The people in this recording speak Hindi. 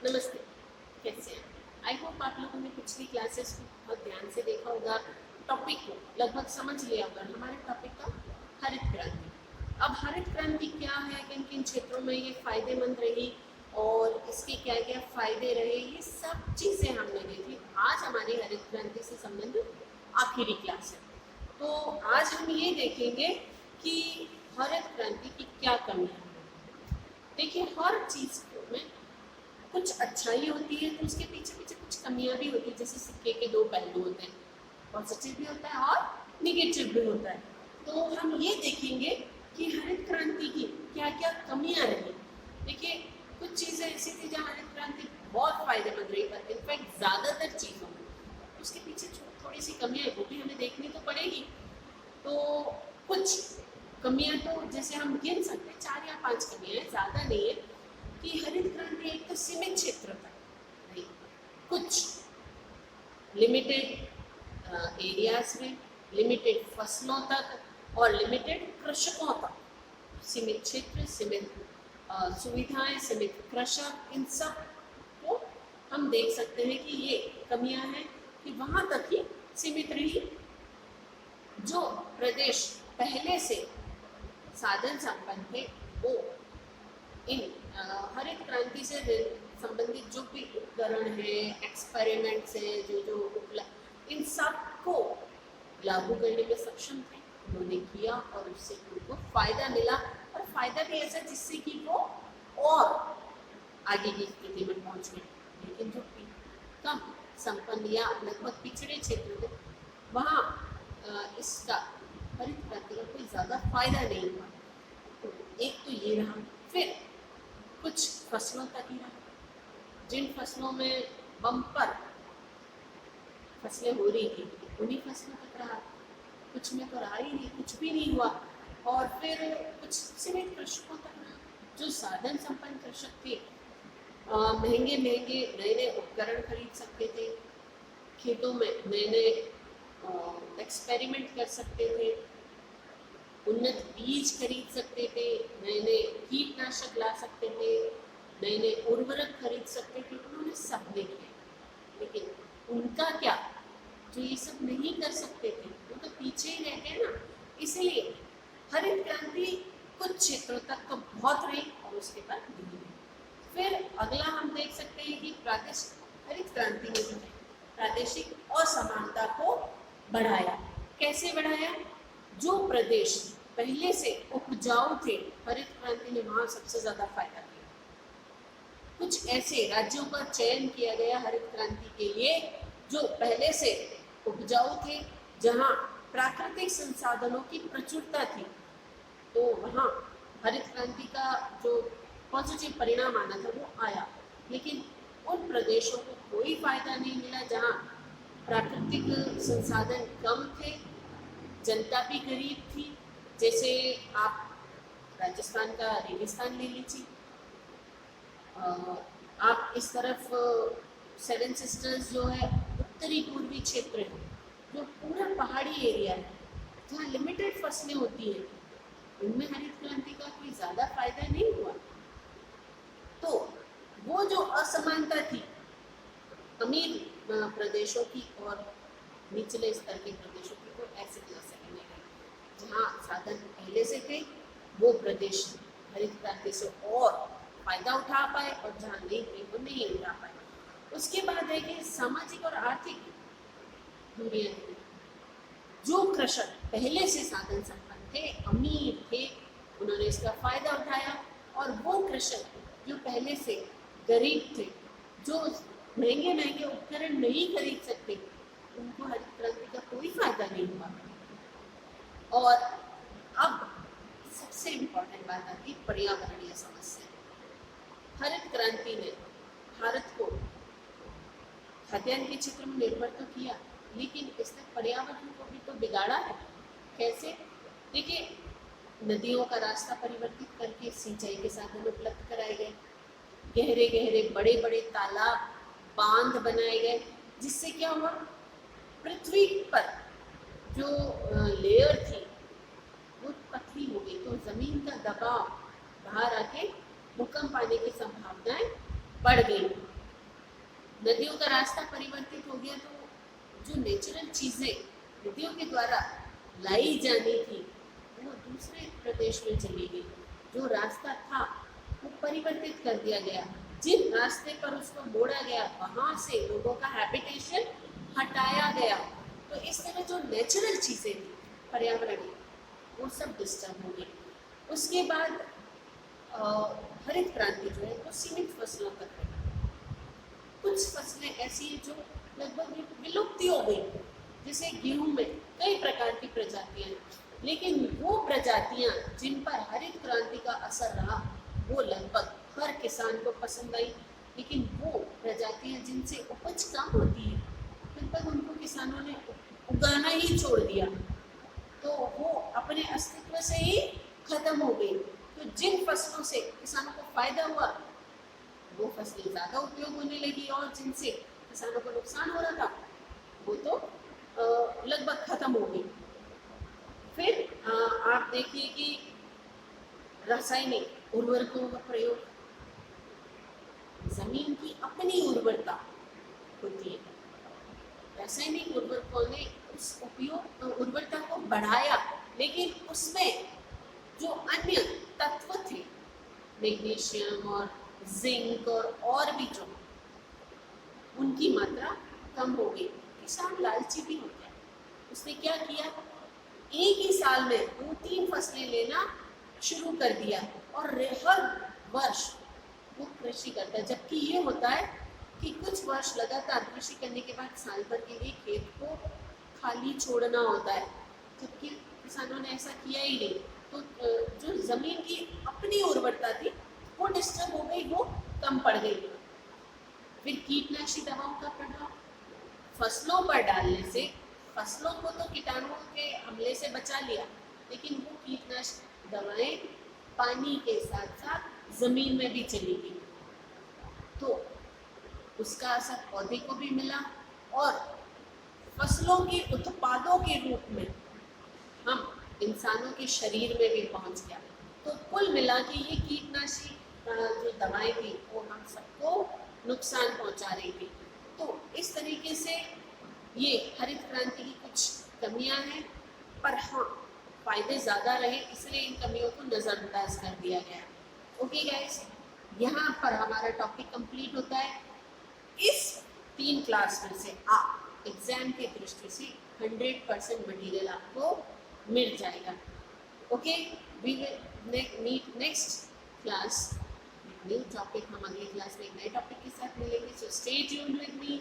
नमस्ते, कैसे हैं? आई होप आप लोगों ने पिछली क्लासेस को बहुत ध्यान से देखा होगा, टॉपिक को लगभग समझ लिया होगा। हमारे टॉपिक का हरित क्रांति। अब हरित क्रांति क्या है, किन किन क्षेत्रों में ये फायदेमंद रही और इसके क्या क्या फायदे रहे, ये सब चीज़ें हमने देखी। आज हमारी हरित क्रांति से संबंधित आखिरी क्लास है। तो आज हम ये देखेंगे कि हरित क्रांति की क्या कमियां हैं। देखिए, हर चीज़ में कुछ अच्छाई होती है तो उसके पीछे पीछे कुछ कमियां भी होती है। जैसे सिक्के के दो पहलू होते हैं, पॉजिटिव भी होता है और निगेटिव भी होता है। तो हम ये देखेंगे कि हरित क्रांति की क्या क्या कमियां रही। देखिए, कुछ चीज़ें ऐसी थी जहाँ हरित क्रांति बहुत फायदेमंद रही, पर इनफैक्ट ज़्यादातर चीज़ों में उसके पीछे थोड़ी सी कमियां वो भी हमें देखनी तो पड़ेगी। तो कुछ कमियां तो जैसे हम गिन सकते हैं, 4 या 5 कमियां हैं, ज़्यादा नहीं है। कि हरित क्रांति एक तो सीमित क्षेत्र तक नहीं, कुछ लिमिटेड एरियाज में, लिमिटेड फसलों तक और लिमिटेड कृषकों तक। सीमित क्षेत्र, सीमित सुविधाएं, सीमित कृषक, इन सब को हम देख सकते हैं कि ये कमियां हैं कि वहाँ तक ही सीमित रही। जो प्रदेश पहले से साधन संपन्न थे वो इन हरित क्रांति से संबंधित जो भी उपकरण है, एक्सपेरिमेंट्स है, जो उपलब्ध, इन सब को लागू करने में सक्षम थे। उन्होंने किया और उससे उनको फायदा मिला, और फायदा भी ऐसा जिससे कि वो और आगे की स्थिति में पहुंच गए। लेकिन जो कम संपन्न या लगभग पिछड़े क्षेत्र थे वहाँ इसका हरित क्रांति का कोई ज़्यादा फायदा नहीं हुआ। तो एक तो ये रहा। फिर कुछ फसलों तक ही रहा। जिन फसलों में बम्पर फसलें हो रही थी उन्हीं फसलों तक रहा, कुछ में तो रहा ही नहीं, कुछ भी नहीं हुआ। और फिर कुछ सीमित कृषकों तक रहा। जो साधन संपन्न कृषक थे महंगे महंगे नए नए उपकरण खरीद सकते थे, खेतों में नए नए एक्सपेरिमेंट कर सकते थे, उन्नत बीज खरीद सकते थे, नए नए कीटनाशक ला सकते थे, नए नए उर्वरक खरीद सकते थे। उन्होंने सब ने किया। लेकिन उनका क्या, जो ये सब नहीं कर सकते थे वो तो पीछे ही रह गए ना। इसलिए हरित क्रांति कुछ क्षेत्रों तक तो बहुत रही और उसके बाद नहीं रही। फिर अगला हम देख सकते हैं कि प्रादेशिक हरित क्रांति ने जो है प्रादेशिक असमानता को बढ़ाया। कैसे बढ़ाया? जो प्रदेश पहले से उपजाऊ थे, हरित क्रांति ने वहाँ सबसे ज़्यादा फायदा किया। कुछ ऐसे राज्यों का चयन किया गया हरित क्रांति के लिए जो पहले से उपजाऊ थे, जहाँ प्राकृतिक संसाधनों की प्रचुरता थी। तो वहाँ हरित क्रांति का जो पॉजिटिव परिणाम आना था वो आया। लेकिन उन प्रदेशों को कोई फायदा नहीं मिला जहाँ प्राकृतिक संसाधन कम थे, जनता भी गरीब थी। जैसे आप राजस्थान का रेगिस्तान ले लीजिए, आप इस तरफ 7 सिस्टर्स जो है उत्तरी पूर्वी क्षेत्र है, जो पूरा पहाड़ी एरिया है, जहाँ लिमिटेड फसलें होती हैं, उनमें हरित क्रांति का कोई ज़्यादा फायदा नहीं हुआ। तो वो जो असमानता थी अमीर प्रदेशों की और निचले स्तर के प्रदेशों की, वो ऐसे क्लास करने गए। जहाँ साधन पहले से थे वो प्रदेश हरित क्रांति से और फायदा उठा पाए, और जहाँ नहीं थे वो नहीं उठा पाए। उसके बाद है कि सामाजिक और आर्थिक दूरियां थी। जो कृषक पहले से साधन संपन्न थे, अमीर थे, उन्होंने इसका फायदा उठाया, और वो कृषक जो पहले से गरीब थे, जो महंगे महंगे उपकरण नहीं खरीद सकते, उनको हरित क्रांति का कोई फायदा नहीं हुआ। और अब सबसे इम्पोर्टेंट बात आती है पर्यावरणीय समस्या। हरित क्रांति ने भारत को खाद्यान्न के क्षेत्र में निर्भर तो किया, लेकिन इसने पर्यावरण को भी तो बिगाड़ा है। कैसे? देखिए, नदियों का रास्ता परिवर्तित करके सिंचाई के साधन उपलब्ध कराए गए, गहरे गहरे बड़े बड़े तालाब, बांध बनाए गए, जिससे क्या हुआ, पृथ्वी पर जो लेयर थी वो पतली हो गई। तो जमीन का दबाव बाहर आके भूकंप आने की संभावनाएं बढ़ गई। नदियों का रास्ता परिवर्तित हो गया तो जो नेचुरल चीजें नदियों के द्वारा लाई जानी थी वो दूसरे प्रदेश में चली गई। जो रास्ता था वो परिवर्तित कर दिया गया। जिन रास्ते पर उसको मोड़ा गया वहां से लोगों का हैबिटेशन हटाया गया। तो इस तरह जो नेचुरल चीजें थी पर्यावरण वो सब डिस्टर्ब हो गई। उसके बाद हरित क्रांति जो है वो सीमित फसलों तक है। कुछ फसलें ऐसी हैं जो लगभग विलुप्त हो गई, जैसे गेहूं में कई प्रकार की प्रजातियां हैं, लेकिन वो प्रजातियां जिन पर हरित क्रांति का असर रहा वो लगभग हर किसान को पसंद आई। लेकिन वो प्रजातियां जिनसे उपज कम होती है लगभग उनको किसानों ने उगाना ही छोड़ दिया, तो वो अपने अस्तित्व से ही खत्म हो गई। तो जिन फसलों से किसानों को फायदा हुआ वो फसलें ज़्यादा उपयोग होने लगी और जिनसे किसानों को नुकसान हो रहा था वो तो लगभग खत्म हो गई। फिर आप देखिए कि रासायनिक उर्वरकों का प्रयोग, जमीन की अपनी उर्वरता होती है, रासायनिक उर्वरकों ने उस उपयोग उर्वरता को बढ़ाया, लेकिन उसमें जो अन्य तत्व थे मैग्नीशियम और जिंक और भी जो उनकी मात्रा कम हो गई। किसान लालची भी हो गया, उसने क्या किया, एक ही साल में 2-3 फसलें लेना शुरू कर दिया और हर वर्ष वो कृषि करता है। जबकि ये होता है कि कुछ वर्ष लगातार कृषि करने के बाद साल भर के लिए खेत को खाली छोड़ना होता है, जबकि किसानों ने ऐसा किया ही नहीं। तो जो जमीन की अपनी उर्वरता थी वो डिस्टर्ब हो गई, वो कम पड़ गई। फिर कीटनाशी दवाओं का प्रभाव, फसलों पर डालने से फसलों को तो कीटाणुओं के हमले से बचा लिया, लेकिन वो कीटनाशक दवाएं पानी के साथ साथ जमीन में भी चली गई, तो उसका असर पौधे को भी मिला और फसलों के उत्पादों के रूप में हम इंसानों के शरीर में भी पहुंच गया। तो कुल मिला के ये कीटनाशी जो दवाएं थी वो हम सबको नुकसान पहुंचा रही थी। तो इस तरीके से ये हरित क्रांति की कुछ कमियां हैं, पर हाँ फायदे ज़्यादा रहे, इसलिए इन कमियों को नज़रअंदाज कर दिया गया। ओके गाइस, यहाँ पर हमारा टॉपिक कंप्लीट होता है। इस 3 क्लास में से आप एग्जाम की दृष्टि से 100% मटीरियल आपको मिल जाएगा। Okay, we will meet next class new topic. हम अगली क्लास में एक नए टॉपिक के साथ मिलेंगे। So stay tuned with me.